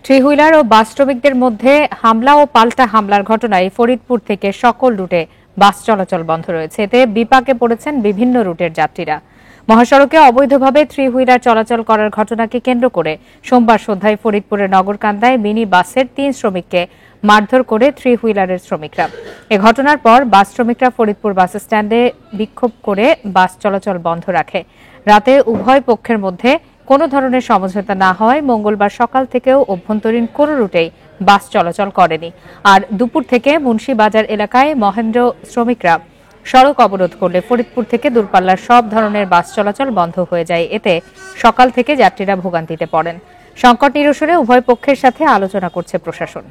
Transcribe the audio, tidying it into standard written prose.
Three wheeler ও বাস শ্রমিকদের মধ্যে হামলা ও পাল্টা হামলার ঘটনায় ফরিদপুর থেকে সকল রুটে বাস চলাচল বন্ধ রয়েছে। এতে বিপাকে পড়েছেন বিভিন্ন রুটের যাত্রীরা। মহাসড়কে অবৈধভাবে থ্রি হুইলার চলাচল করার ঘটনাকে কেন্দ্র করে সোমবার সন্ধ্যায় ফরিদপুরের নগরকান্দায় মিনি বাসের ৩ শ্রমিককে মারধর করে থ্রি হুইলারের শ্রমিকরা। এ ঘটনার পর বাস শ্রমিকরা ফরিদপুর বাস স্ট্যান্ডে বিক্ষোভ করে বাস চলাচল বন্ধ রাখে। রাতে উভয় পক্ষের মধ্যে কোনো ধরনের সমঝোতা না হওয়ায় মঙ্গলবার সকাল থেকেও অভ্যন্তরীণ কোনো রুটেই বাস চলাচল করেনি। আর দুপুর থেকে মুন্সিবাজার এলাকায় মহেন্দ্র শ্রমিকরা সড়ক অবরোধ করলে ফরিদপুর থেকে দূরপাল্লার সব ধরনের বাস চলাচল বন্ধ হয়ে যায়। এতে সকাল থেকে যাত্রীরা ভোগান্তিতে পড়েন। সংকট নিরসনে উভয় পক্ষের সাথে আলোচনা করছে প্রশাসন।